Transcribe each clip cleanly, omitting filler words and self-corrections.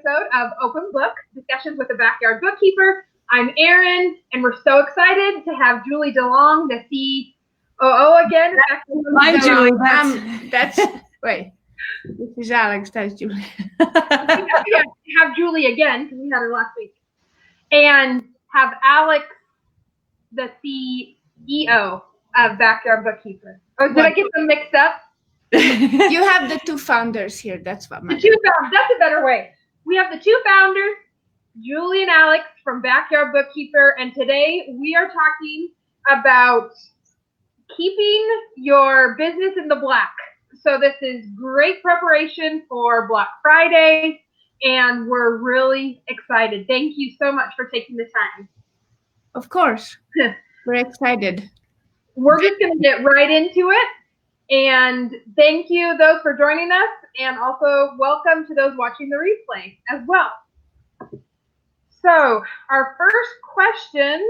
episode of Open Book, Discussions with the Backyard Bookkeeper. I'm Erin, and we're so excited to have Julie Delong, the COO again. Hi, Julie. Wait, this is Alex, that's Julie. Have Julie again, because we had her last week. And have Alex, the CEO of Backyard Bookkeeper. Oh, did I get them mixed up? You have the two founders here. That's what matters. That's a better way. We have the two founders, Julie and Alex from Backyard Bookkeeper, and today we are talking about keeping your business in the black. So this is great preparation for Black Friday, and we're really excited. Thank you so much for taking the time. Of course. We're excited. We're just going to get right into it. And thank you those for joining us, and also welcome to those watching the replay as well. So our first question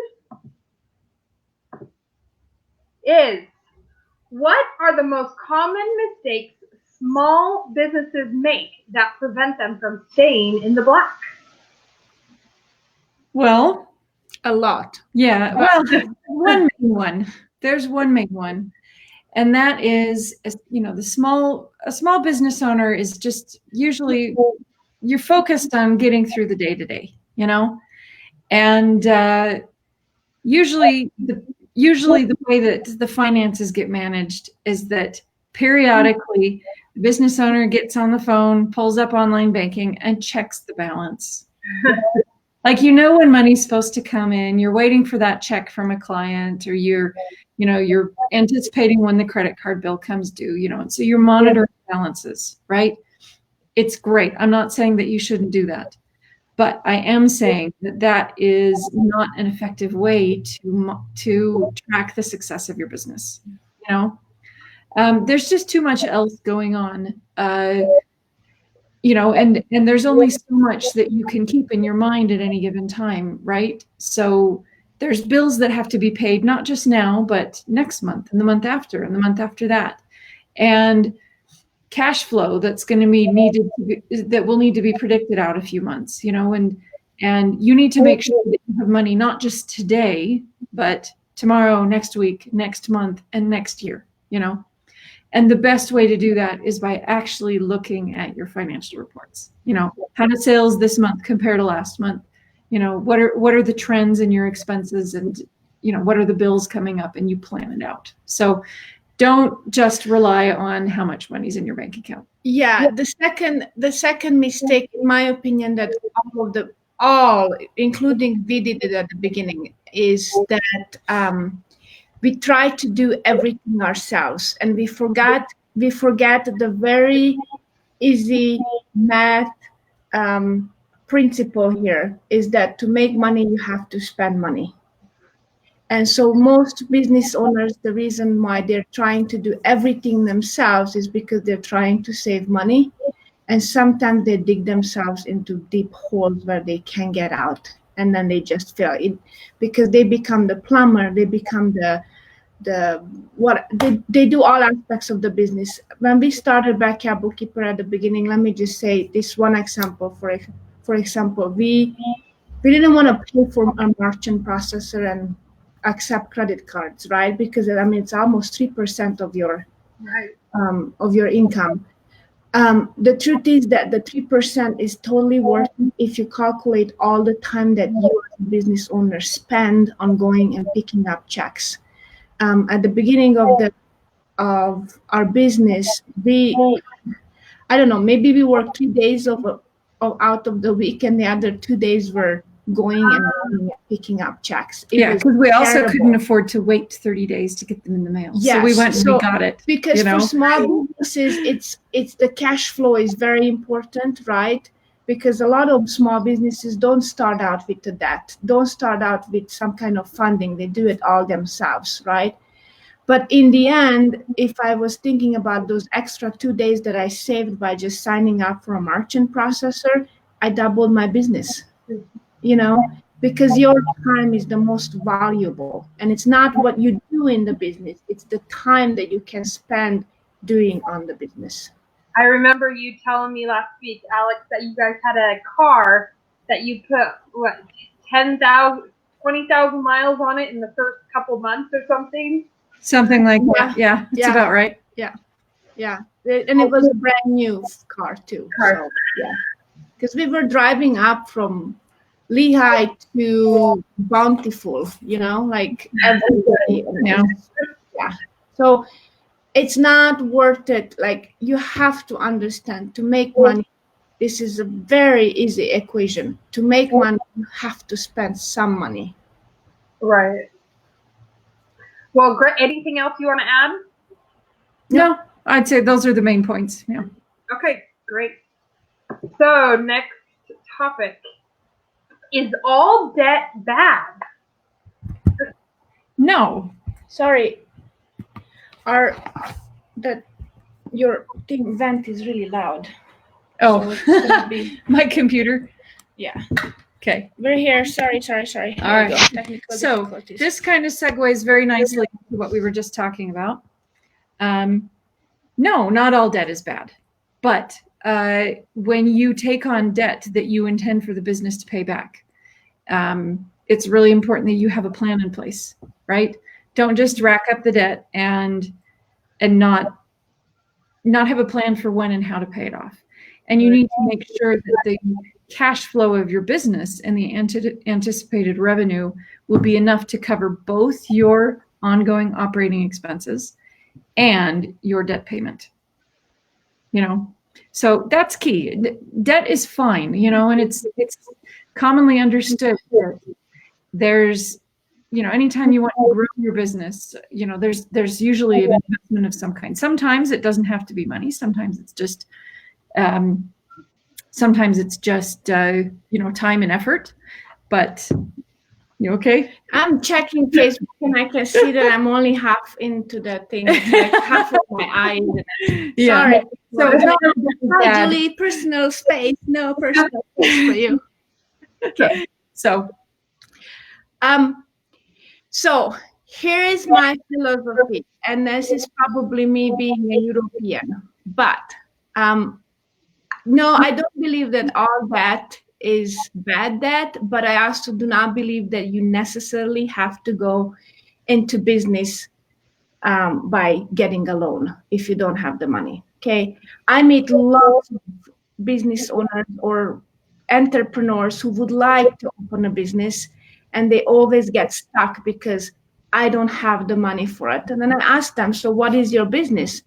is, what are the most common mistakes small businesses make that prevent them from staying in the black? Well, a lot. Yeah, well, one main one. There's one main one. And that is, a small business owner is just usually, you're focused on getting through the day to day, and usually the way that the finances get managed is that periodically the business owner gets on the phone, pulls up online banking, and checks the balance. Like, when money's supposed to come in, you're waiting for that check from a client, or you're anticipating when the credit card bill comes due, and so you're monitoring balances, right? It's great. I'm not saying that you shouldn't do that, but I am saying that is not an effective way to track the success of your business. There's just too much else going on. And there's only so much that you can keep in your mind at any given time, right? So there's bills that have to be paid, not just now, but next month and the month after and the month after that. And cash flow that's going to be needed, that will need to be predicted out a few months, and you need to make sure that you have money, not just today, but tomorrow, next week, next month, and next year, And the best way to do that is by actually looking at your financial reports. How did sales this month compare to last month? What are the trends in your expenses, and what are the bills coming up, and you plan it out. So don't just rely on how much money's in your bank account. Yeah, the second mistake, in my opinion, that all including we did it at the beginning, is that we try to do everything ourselves, and we forget the very easy math principle here, is that to make money, you have to spend money. And so most business owners, the reason why they're trying to do everything themselves is because they're trying to save money. And sometimes they dig themselves into deep holes where they can't get out. And then they just fail it, because they become the plumber, they become they do all aspects of the business. When we started Backyard Bookkeeper at the beginning, let me just say this one example. For example, we didn't want to pay for a merchant processor and accept credit cards, right? Because it's almost 3% of your income. The truth is that the 3% is totally worth it if you calculate all the time that you as a business owner spend on going and picking up checks. At the beginning of our business, I don't know, maybe we worked 3 days out of the week, and the other 2 days were going and picking up checks. Because we also couldn't afford to wait 30 days to get them in the mail. Yes. So we went and we got it. Because for small businesses, it's the cash flow is very important, right? Because a lot of small businesses don't start out with the debt, don't start out with some kind of funding. They do it all themselves, right? But in the end, if I was thinking about those extra 2 days that I saved by just signing up for a merchant processor, I doubled my business, because your time is the most valuable. And it's not what you do in the business, it's the time that you can spend doing on the business. I remember you telling me last week, Alex, that you guys had a car that you put, what, 10,000, 20,000 miles on it in the first couple months or something? Something like that. Yeah, it's about right. Yeah. And it was a brand new car too. So, yeah. Because we were driving up from Lehigh to Bountiful, like every day. Yeah. So it's not worth it. Like, you have to understand, to make money, this is a very easy equation. To make money, you have to spend some money. Right. Well, great. Anything else you want to add? No, I'd say those are the main points. Yeah. Okay, great. So next topic. Is all debt bad? No. Sorry. Your thing vent is really loud. Oh, So it's gonna be, my computer. yeah. Okay. We're here. Sorry. All right. Technical So difficulties. this kind of segues very nicely to what we were just talking about. No, not all debt is bad, but when you take on debt that you intend for the business to pay back, it's really important that you have a plan in place, right? Don't just rack up the debt and not have a plan for when and how to pay it off. And you need to make sure that the cash flow of your business and the anticipated revenue will be enough to cover both your ongoing operating expenses and your debt payment. So that's key. Debt is fine, and it's commonly understood that there's, anytime you want to grow your business, there's usually an investment of some kind. Sometimes it doesn't have to be money. Sometimes it's just time and effort. But you okay? I'm checking Facebook and I can see that I'm only half into the thing, like half of my eyes. Yeah. Sorry. So Hi, Julie. Personal space. No personal space for you. Okay. So here is my philosophy, and this is probably me being a European, but no, I don't believe that all debt is bad debt, but I also do not believe that you necessarily have to go into business by getting a loan if you don't have the money. Okay, I meet lots of business owners or entrepreneurs who would like to open a business, and they always get stuck because I don't have the money for it. And then I ask them, so what is your business?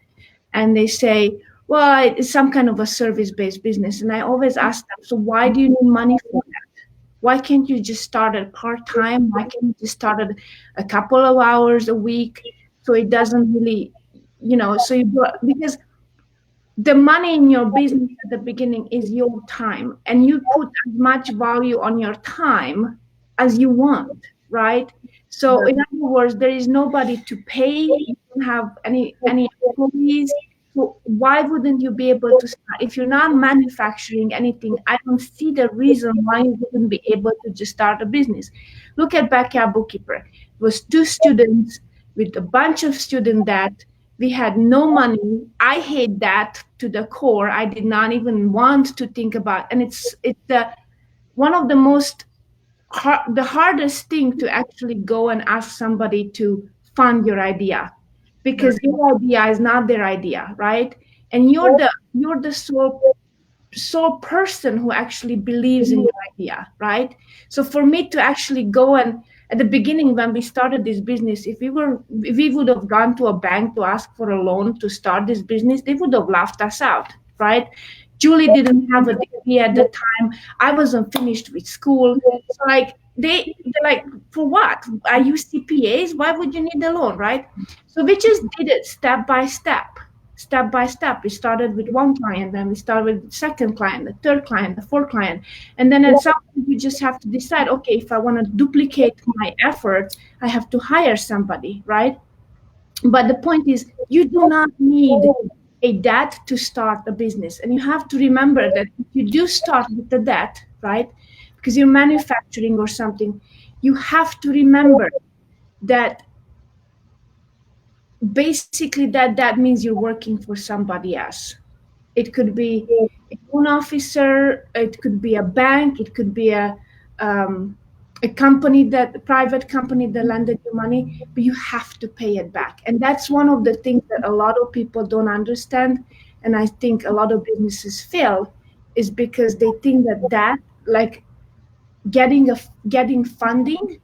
And they say, well, it's some kind of a service-based business. And I always ask them, so why do you need money for that? Why can't you just start it part-time? Why can't you just start it a couple of hours a week? So it doesn't really, because the money in your business at the beginning is your time, and you put as much value on your time as you want, right? So in other words, there is nobody to pay. You don't have any employees. So why wouldn't you be able to start? If you're not manufacturing anything, I don't see the reason why you wouldn't be able to just start a business. Look at Backyard Bookkeeper. It was 2 students with a bunch of student debt. We had no money. I hate that to the core. I did not even want to think about, and it's one of the hardest thing to actually go and ask somebody to fund your idea, because your idea is not their idea, right? And you're the sole person who actually believes in your idea, right? So for me to actually go and at the beginning when we started this business, if we would have gone to a bank to ask for a loan to start this business, they would have laughed us out, right? Julie didn't have a degree at the time. I wasn't finished with school. So they're like, for what? Are you CPAs? Why would you need a loan, right? So we just did it step by step. We started with one client, then we started with the second client, the third client, the fourth client. And then at some point you just have to decide, okay, if I want to duplicate my effort, I have to hire somebody, right? But the point is, you do not need a debt to start a business. And you have to remember that if you do start with the debt, right, because you're manufacturing or something, you have to remember that basically that means you're working for somebody else. It could be a loan officer, it could be a bank, it could be a company, a private company that lended you money, but you have to pay it back. And that's one of the things that a lot of people don't understand. And I think a lot of businesses fail is because they think that like getting funding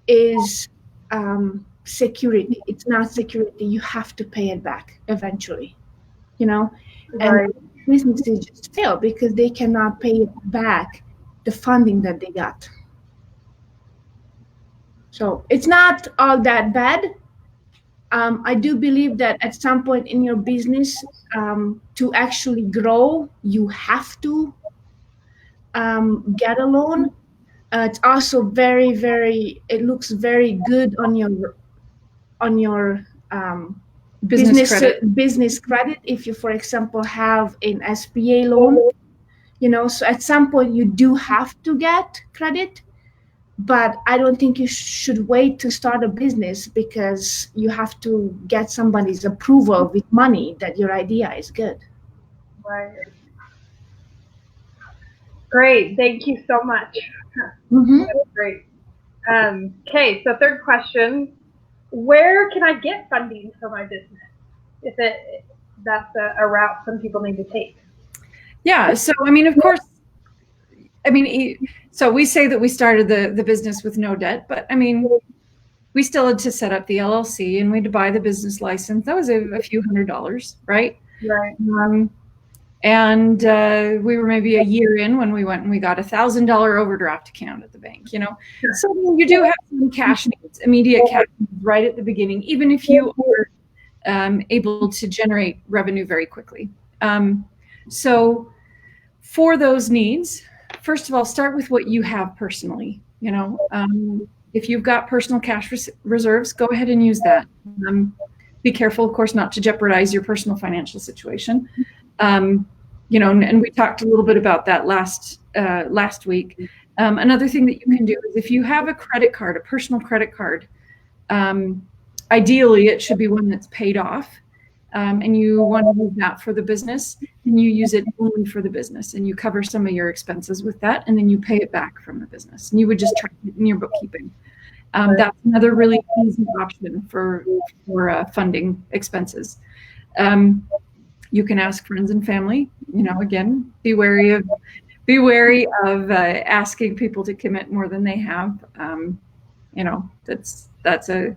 is security. It's not security. You have to pay it back eventually, and businesses just fail because they cannot pay back the funding that they got. So it's not all that bad. I do believe that at some point in your business, to actually grow, you have to get a loan. It's also very, very, it looks very good on your business credit if you, for example, have an SBA loan. So at some point you do have to get credit, but I don't think you should wait to start a business because you have to get somebody's approval with money that your idea is good. Right. Great. Thank you so much. Mm-hmm. That's great. Okay, so third question. Where can I get funding for my business? If that's a route some people need to take. Yeah. So, of course, so we say that we started the business with no debt, but we still had to set up the LLC and we had to buy the business license. That was a few $100s, right? Right. And we were maybe a year in when we went and we got $1,000 overdraft account at the bank, Sure. So you do have some cash needs, immediate cash needs right at the beginning, even if you are able to generate revenue very quickly. So for those needs, first of all, start with what you have personally. If you've got personal cash reserves, go ahead and use that. Be careful, of course, not to jeopardize your personal financial situation. And we talked a little bit about that last week. Another thing that you can do is if you have a credit card, a personal credit card, ideally it should be one that's paid off, and you want to use that for the business, and you use it only for the business, and you cover some of your expenses with that, and then you pay it back from the business, and you would just track it in your bookkeeping. That's another really easy option for funding expenses. You can ask friends and family. Again, be wary of asking people to commit more than they have. That's an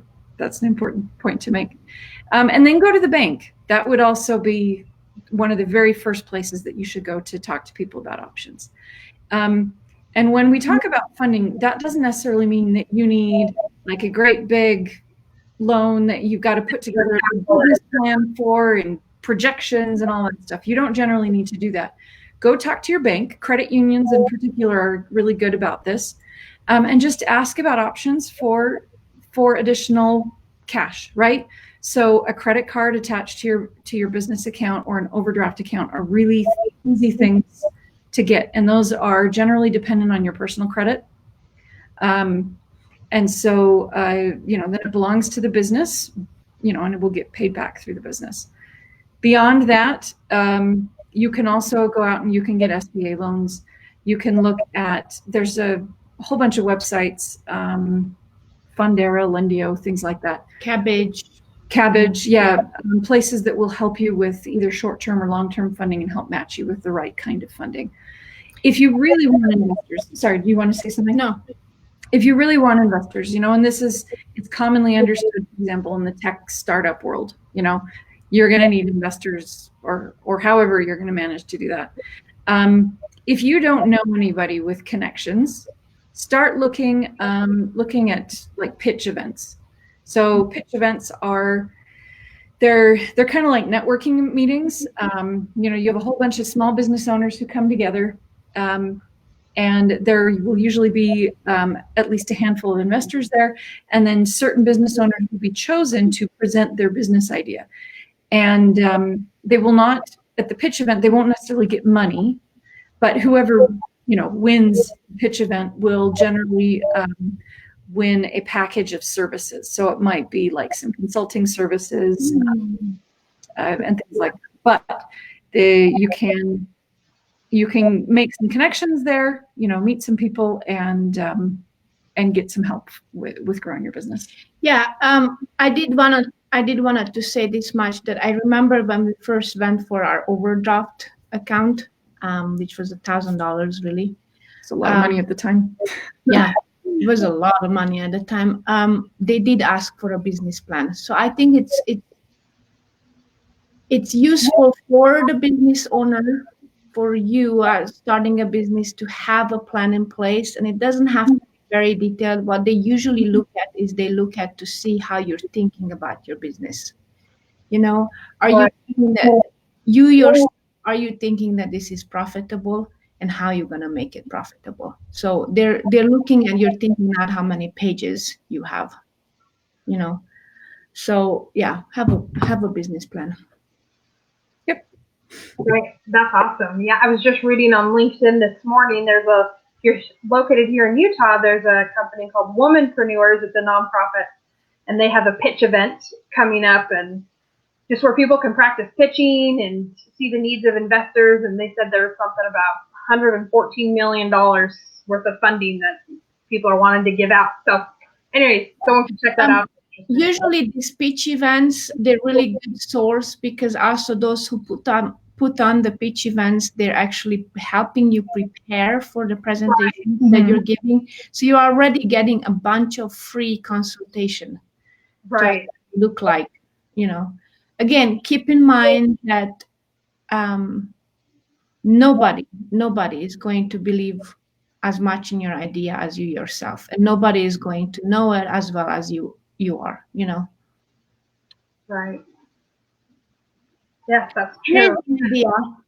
important point to make. And then go to the bank. That would also be one of the very first places that you should go to talk to people about options. And when we talk about funding, that doesn't necessarily mean that you need like a great big loan that you've got to put together a business plan for and projections and all that stuff. You don't generally need to do that. Go talk to your bank. Credit unions in particular are really good about this. And just ask about options for additional cash, right? So a credit card attached to your business account or an overdraft account are really easy things to get. And those are generally dependent on your personal credit. And so, then it belongs to the business, and it will get paid back through the business. Beyond that, you can also go out and you can get SBA loans. You can look at, there's a whole bunch of websites, Fundera, Lendio, things like that. Cabbage, yeah. Places that will help you with either short-term or long-term funding and help match you with the right kind of funding. If you really want investors, sorry, do you want to say something? No. If you really want investors, and it's commonly understood, for example, in the tech startup world, you're going to need investors or however you're going to manage to do that. If you don't know anybody with connections, start looking at like pitch events. So pitch events they're kind of like networking meetings. You have a whole bunch of small business owners who come together, and there will usually be at least a handful of investors there, and then certain business owners will be chosen to present their business idea. And they will not, at the pitch event, they won't necessarily get money, but whoever wins the pitch event will generally win a package of services. So it might be like some consulting services and things like that. But You can make some connections there, meet some people and get some help with growing your business. Yeah, I did wanted to say this much, that I remember when we first went for our overdraft account, which was $1,000 really. It's a lot of money at the time. Yeah, it was a lot of money at the time. They did ask for a business plan, so I think it's useful for the business owner, for you starting a business, to have a plan in place, and it doesn't have to be very detailed. What they usually look at is they look at to see how you're thinking about your business. Are you thinking that are you thinking that this is profitable, and how you're going to make it profitable? So they're looking at your thinking, not how many pages you have. So yeah, have a business plan. Yep. Right. That's awesome. Yeah, I was just reading on LinkedIn this morning. If you're located here in Utah, there's a company called Womanpreneurs. It's a nonprofit, and they have a pitch event coming up, and just where people can practice pitching and see the needs of investors. And they said there's something about $114 million worth of funding that people are wanting to give out. So anyways, someone can check that out. Usually these pitch events, they're really good source, because also those who put on the pitch events, they're actually helping you prepare for the presentation that you're giving. So you're already getting a bunch of free consultation. Right. Look like, again, keep in mind that nobody is going to believe as much in your idea as you yourself, and nobody is going to know it as well as you are. Right. Yes, that's true.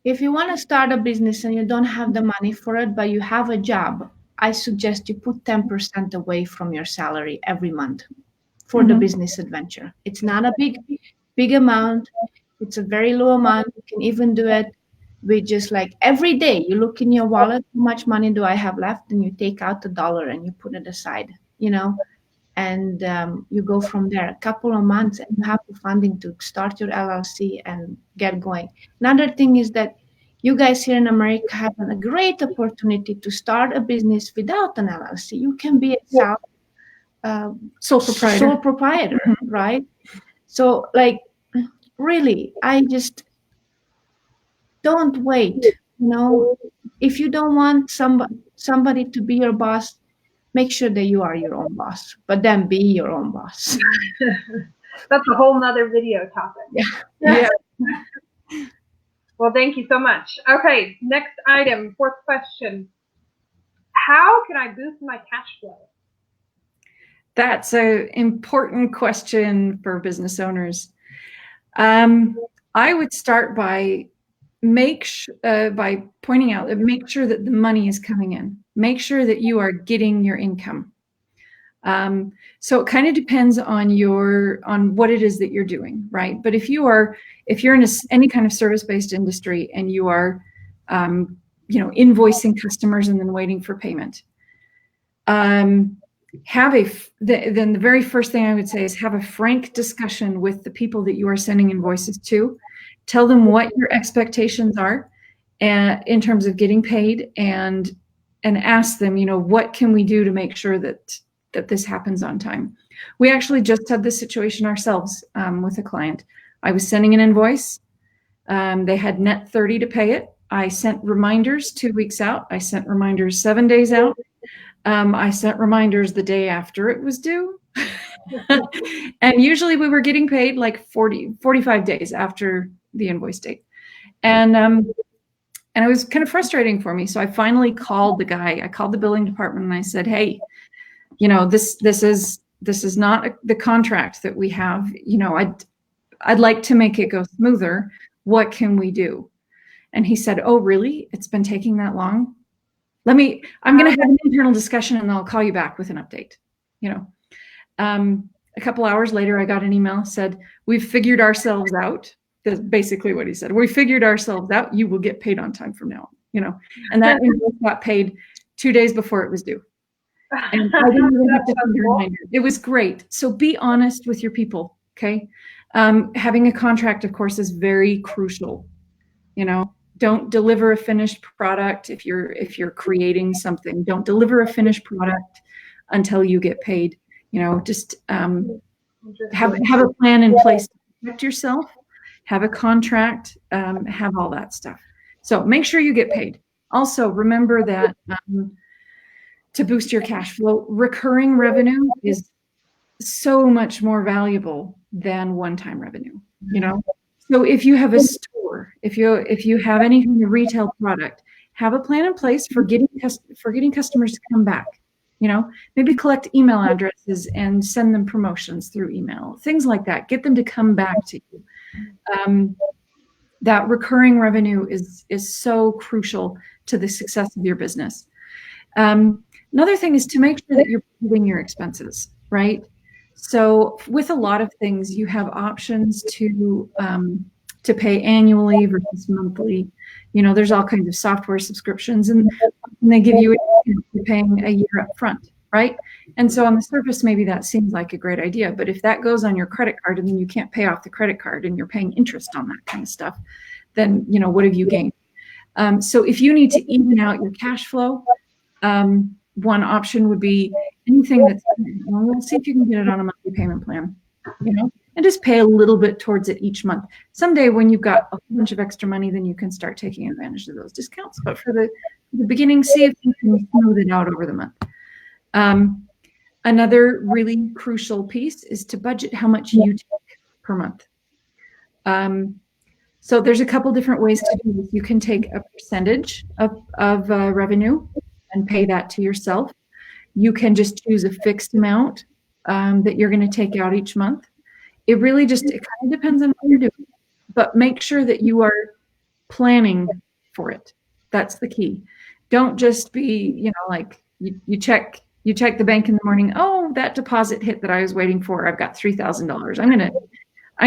If you want to start a business and you don't have the money for it, but you have a job, I suggest you put 10% away from your salary every month for the business adventure. It's not a big amount. It's a very low amount. You can even do it with just like every day you look in your wallet, how much money do I have left? And you take out $1 and you put it aside, and you go from there. A couple of months and you have the funding to start your LLC and get going. Another thing is that you guys here in America have a great opportunity to start a business without an LLC. You can be a sole proprietor, right? So like, really, I just don't wait. If you don't want somebody to be your boss, make sure that you are your own boss, but then be your own boss. That's a whole nother video topic. Yeah. Well, thank you so much. Okay, next item, fourth question. How can I boost my cash flow? That's an important question for business owners. I would start by pointing out that make sure that the money is coming in. Make sure that you are getting your income. So it kind of depends on what it is that you're doing, right? But if you're in any kind of service-based industry and you are, invoicing customers and then waiting for payment, then the very first thing I would say is have a frank discussion with the people that you are sending invoices to. Tell them what your expectations are in terms of getting paid, and ask them, what can we do to make sure that this happens on time. We actually just had this situation ourselves with a client. I was sending an invoice. They had net 30 to pay it. I sent reminders 2 weeks out. I sent reminders 7 days out. I sent reminders the day after it was due. And usually we were getting paid like 45 days after the invoice date. And it was kind of frustrating for me. So I finally called the guy. I called the billing department and I said, hey, this is not the contract that we have. I'd like to make it go smoother. What can we do? And he said, oh, really? It's been taking that long? I'm going to have an internal discussion and I'll call you back with an update. A couple hours later, I got an email, said, we've figured ourselves out. That's basically what he said. We figured ourselves out. You will get paid on time from now on, and that invoice got paid 2 days before it was due. And I didn't even have to send a reminder. It was great. So be honest with your people. Okay. Having a contract, of course, is very crucial. Don't deliver a finished product. If you're creating something, don't deliver a finished product until you get paid. Just have a plan in place to protect yourself, have a contract, have all that stuff. So make sure you get paid. Also, remember that to boost your cash flow, recurring revenue is so much more valuable than one-time revenue. So if you have a store, if you have any kind of retail product, have a plan in place for getting customers to come back. Maybe collect email addresses and send them promotions through email, things like that. Get them to come back to you. That recurring revenue is so crucial to the success of your business. Another thing is to make sure that you're paying your expenses, right? So with a lot of things, you have options to pay annually versus monthly. There's all kinds of software subscriptions, and they give you paying a year up front, right? And so on the surface, maybe that seems like a great idea, but if that goes on your credit card and then you can't pay off the credit card and you're paying interest on that kind of stuff, then what have you gained? So if you need to even out your cash flow, one option would be anything that's, we'll see if you can get it on a monthly payment plan, and just pay a little bit towards it each month. Someday when you've got a bunch of extra money, then you can start taking advantage of those discounts. But for the beginning, see if you can smooth it out over the month. Another really crucial piece is to budget how much you take per month. So there's a couple different ways to do this. You can take a percentage of revenue and pay that to yourself. You can just choose a fixed amount that you're going to take out each month. It kind of depends on what you're doing, but make sure that you are planning for it. That's the key. Don't just be, like you check the bank in the morning. Oh, that deposit hit that I was waiting for. I've got $3,000. I'm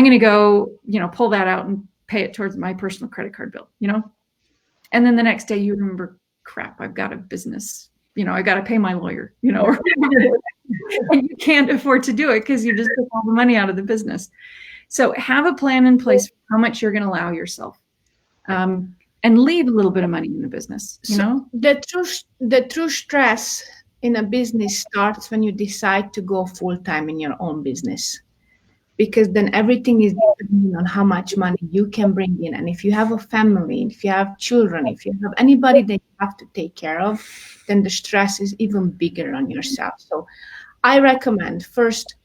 going to go, pull that out and pay it towards my personal credit card bill, and then the next day you remember, crap, I've got a business, I got to pay my lawyer, and you can't afford to do it because you just took all the money out of the business. So have a plan in place for how much you're going to allow yourself, and leave a little bit of money in the business. The true stress in a business starts when you decide to go full-time in your own business, because then everything is depending on how much money you can bring in. And if you have a family, if you have children, if you have anybody that you have to take care of, then the stress is even bigger on yourself. So I recommend first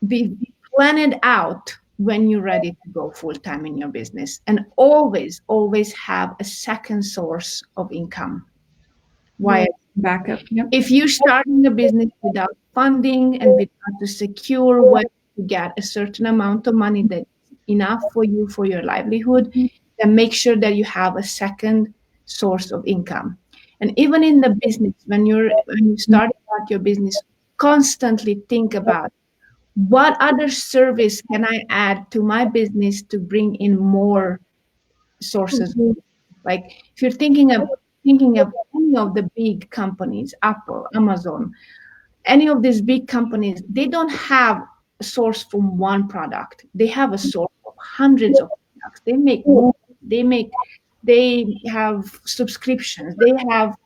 plan it out when you're ready to go full-time in your business, and always have a second source of income. Why? Backup. Yep. If you're starting a business without funding and without to secure what you get a certain amount of money that's enough for you for your livelihood, then make sure that you have a second source of income. And even in the business, when you start out your business, constantly think about what other service can I add to my business to bring in more sources. Like if you're thinking of any of the big companies, Apple, Amazon, any of these big companies, they don't have a source from one product. They have a source of hundreds of products. They have subscriptions. They have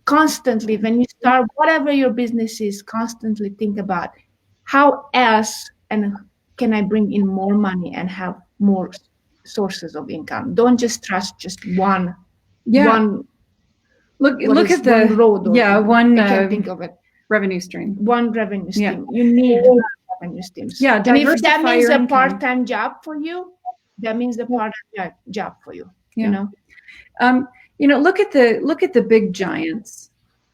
constantly, when you start whatever your business is, constantly think about how else and can I bring in more money and have more sources of income. Don't just trust just one. Look at the road. One I can't think of it. Revenue stream. One revenue stream. You need revenue streams. Yeah, and if that means a income. part-time job for you, that means the part-time job for you. Yeah. Look at the big giants.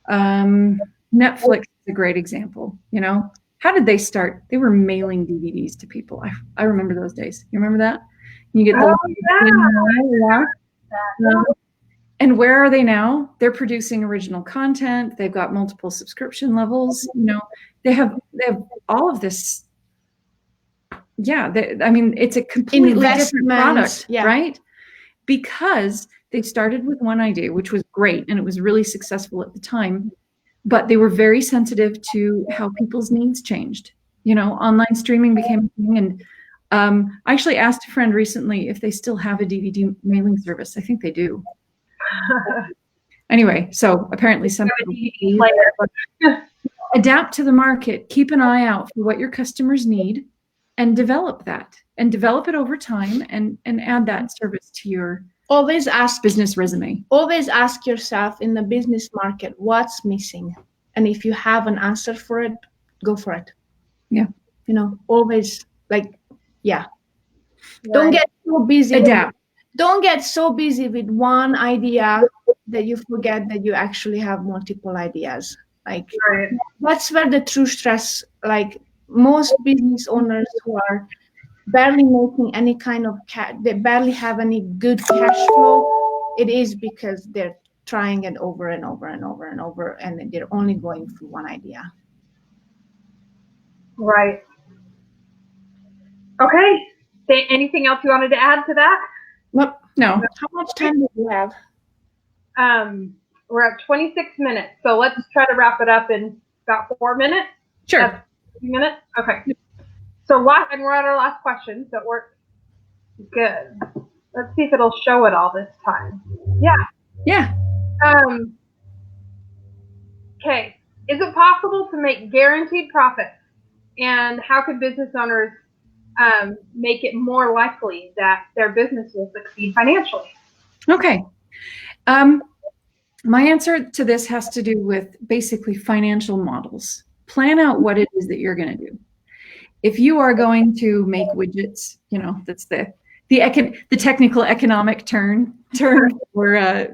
Netflix is a great example. How did they start? They were mailing DVDs to people. I remember those days. You remember that? You get the and where are they now? They're producing original content. They've got multiple subscription levels. They have all of this. Yeah, it's a completely different product, right? Because they started with one idea, which was great, and it was really successful at the time. But they were very sensitive to how people's needs changed. Online streaming became a thing, and I actually asked a friend recently if they still have a DVD mailing service. I think they do. Anyway, so apparently some people adapt to the market, keep an eye out for what your customers need, and develop that, and develop it over time, and add that service to your Always ask business resume. Always ask yourself in the business market, what's missing? And if you have an answer for it, go for it. Yeah. You know, always Don't get so busy. Adapt. Don't get so busy with one idea that you forget that you actually have multiple ideas. Like that's where the true stress, like most business owners who are barely making any kind of they barely have any good cash flow, it is because they're trying it over and over and over and over, and they're only going through one idea. Right. Okay. Anything else you wanted to add to that? Nope. No. How much time do you have? We're at 26 minutes, so let's try to wrap it up in about 4 minutes. Sure. 2 minutes? Okay. So we're at our last question, so we're good. Let's see if it'll show it all this time. Yeah. Yeah. Okay. Is it possible to make guaranteed profits? And how could business owners make it more likely that their business will succeed financially? Okay. My answer to this has to do with basically financial models. Plan out what it is that you're going to do. If you are going to make widgets, you know, that's the technical economic term for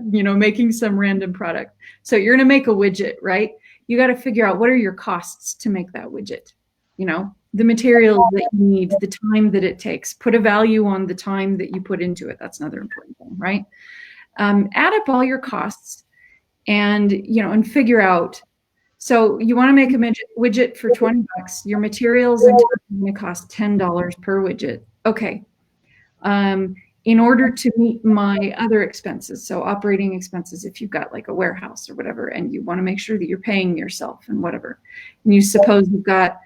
making some random product. So you're going to make a widget, right? You got to figure out what are your costs to make that widget. You know, the materials that you need, the time that it takes. Put a value on the time that you put into it. That's another important thing, right? Add up all your costs, and figure out. So you want to make a widget for $20. Your materials and time are going to cost $10 per widget. Okay. In order to meet my other expenses, so operating expenses, if you've got like a warehouse or whatever, and you want to make sure that you're paying yourself and whatever, and you suppose you've got,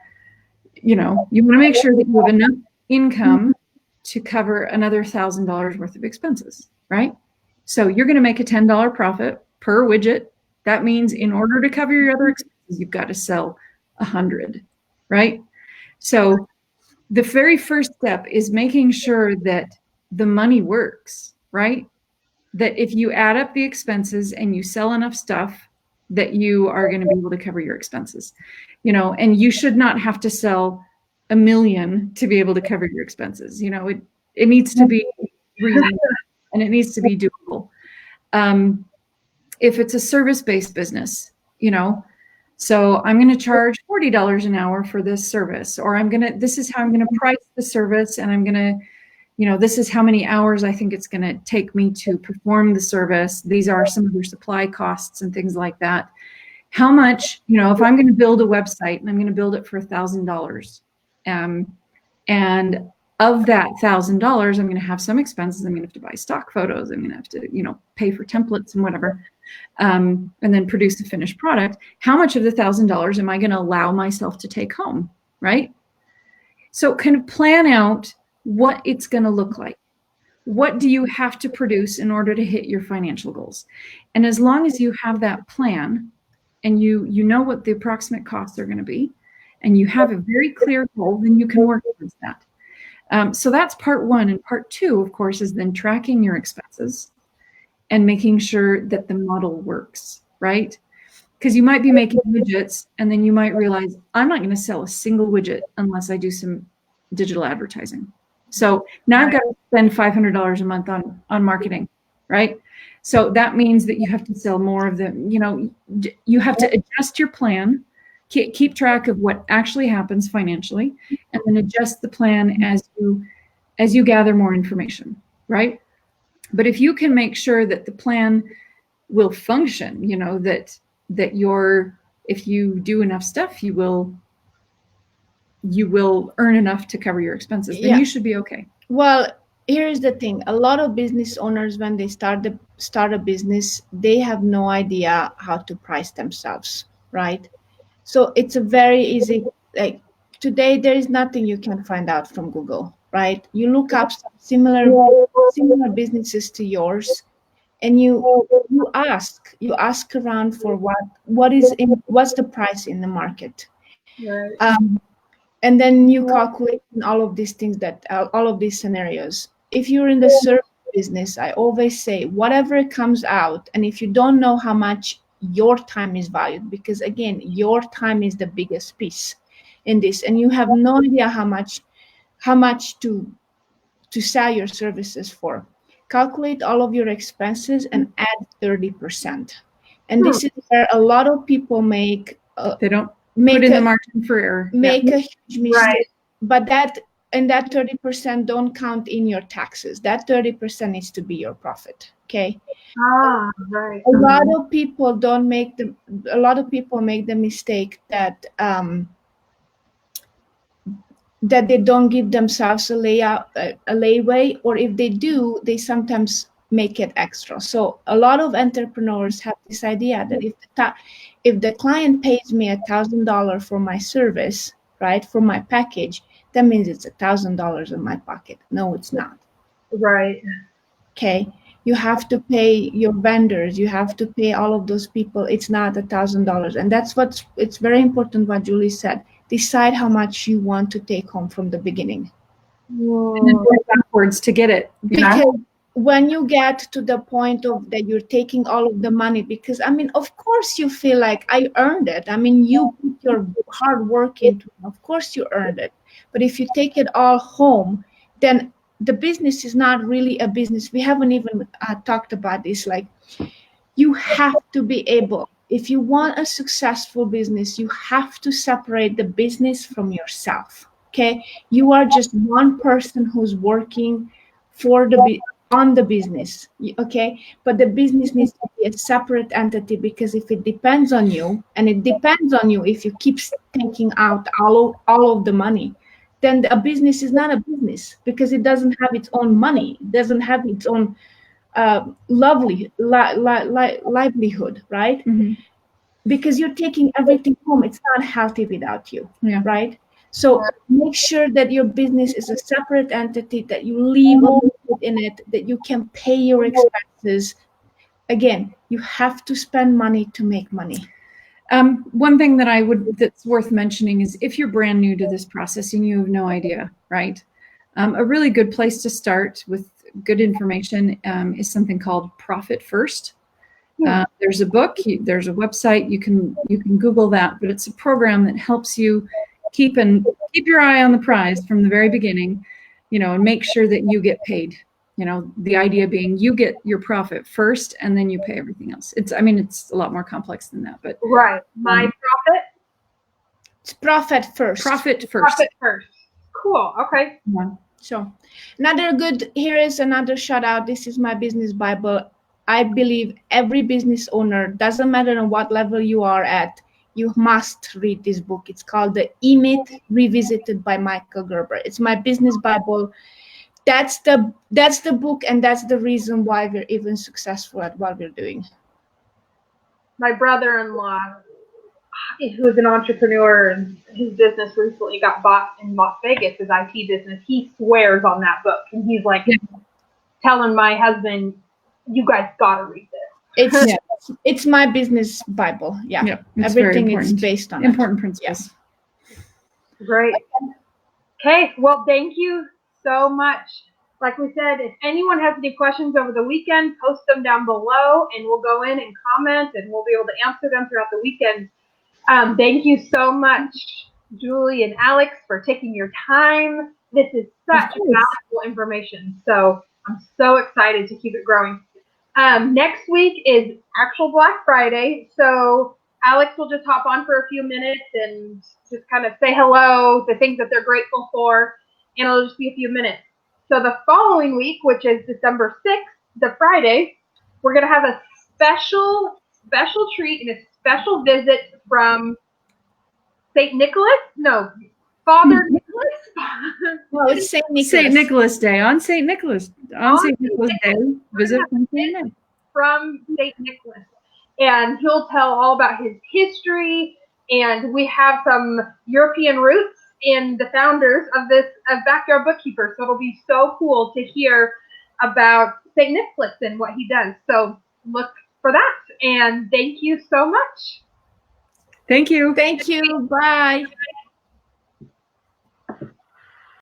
you want to make sure that you have enough income to cover another $1,000 worth of expenses, right? So you're going to make a $10 profit per widget. That means in order to cover your other expenses, you've got to sell 100, right? So the very first step is making sure that the money works, right? That if you add up the expenses and you sell enough stuff, that you are going to be able to cover your expenses, and you should not have to sell 1 million to be able to cover your expenses. It needs to be reasonable and it needs to be doable. If it's a service-based business, so I'm going to charge $40 an hour for this service, or this is how I'm going to price the service, and I'm going to, this is how many hours I think it's going to take me to perform the service. These are some of your supply costs and things like that. How much, if I'm going to build a website and I'm going to build it for $1,000, and of that $1,000, I'm going to have some expenses. I'm going to have to buy stock photos. I'm going to have to, pay for templates and whatever, and then produce a finished product. How much of the $1,000 am I going to allow myself to take home, right? So kind of plan out what it's going to look like. What do you have to produce in order to hit your financial goals? And as long as you have that plan and you know what the approximate costs are going to be, and you have a very clear goal, then you can work towards that. So that's part one. And part two, of course, is then tracking your expenses and making sure that the model works, right? Because you might be making widgets and then you might realize, I'm not going to sell a single widget unless I do some digital advertising. So now I've got to spend $500 a month on marketing, right? So that means that you have to sell more of them. You have to adjust your plan, keep track of what actually happens financially, and then adjust the plan as you gather more information, right? But if you can make sure that the plan will function, that if you do enough stuff, you will earn enough to cover your expenses, then you should be okay. Well, here's the thing. A lot of business owners, when they start a business, they have no idea how to price themselves, right? So it's a very easy, like today, there is nothing you can find out from Google, right? You look up some similar businesses to yours, and you ask around for what's the price in the market. Right. And then you calculate all of these things, all of these scenarios. If you're in the service business, I always say whatever comes out, and if you don't know how much your time is valued, because again, your time is the biggest piece in this, and you have no idea how much to sell your services for. Calculate all of your expenses and add 30%. And this is where a lot of people make they don't put in the margin for error. Make a huge mistake. Right. But that 30% don't count in your taxes. That 30% needs to be your profit. Okay. Right. A lot of people make the mistake that that they don't give themselves a layaway, or if they do, they sometimes make it extra. So a lot of entrepreneurs have this idea that if the client pays me $1,000 for my service, right, for my package, that means it's $1,000 in my pocket. No, it's not. Right. Okay. You have to pay your vendors. You have to pay all of those people. It's not $1,000. And it's very important what Julie said. Decide how much you want to take home from the beginning. And then work backwards to get it. Because when you get to the point of that you're taking all of the money, because I mean, of course you feel like I earned it. I mean, you put your hard work into it. Of course you earned it. But if you take it all home, then the business is not really a business. We haven't even talked about this. Like, you have to be able, if you want a successful business, you have to separate the business from yourself. Okay, you are just one person who's working on the business. Okay, but the business needs to be a separate entity, because if it depends on you, and it depends on you if you keep taking out all of the money, then a business is not a business, because it doesn't have its own money. It doesn't have its own livelihood, right? Mm-hmm. Because you're taking everything home. It's not healthy without you, right? So make sure that your business is a separate entity, that you leave a little bit in it, that you can pay your expenses. Again, you have to spend money to make money. One thing that's worth mentioning is if you're brand new to this process and you have no idea, right? A really good place to start with good information is something called Profit First. There's a book, there's a website, you can Google that, but it's a program that helps you keep your eye on the prize from the very beginning, and make sure that you get paid. The idea being you get your profit first and then you pay everything else. It's a lot more complex than that, but right. My profit. It's profit first. Profit first. Profit first. Cool. Okay. Yeah. So here is another shout out. This is my business Bible. I believe every business owner, doesn't matter on what level you are at, you must read this book. It's called The E-Myth Revisited by Michael Gerber. It's my business Bible. That's the book, and that's the reason why we're even successful at what we're doing. My brother-in-law, who's an entrepreneur, and his business recently got bought in Las Vegas, his IT business, he swears on that book. And he's like telling my husband, you guys gotta read this. It's my business Bible. Yeah. Everything is based on important principles. Yeah. Great. Okay. Well, thank you so much. Like we said, if anyone has any questions over the weekend, post them down below and we'll go in and comment and we'll be able to answer them throughout the weekend. Thank you so much, Julie and Alex, for taking your time. This is such valuable information. So I'm so excited to keep it growing. Next week is actual Black Friday. So Alex will just hop on for a few minutes and just kind of say hello, the things that they're grateful for, and it'll just be a few minutes. So the following week, which is December 6th, the Friday, we're going to have a special treat and a special visit from St. Nicholas? No, Father Nicholas? Well, it's St. Nicholas. St. Nicholas Day. On St. Nicholas Day, visit from St. Nicholas. And he'll tell all about his history, and we have some European roots and the founders of Backyard Bookkeeper. So it'll be so cool to hear about St. Nicholas and what he does. So look for that. And thank you so much. Thank you. Thank you. Bye.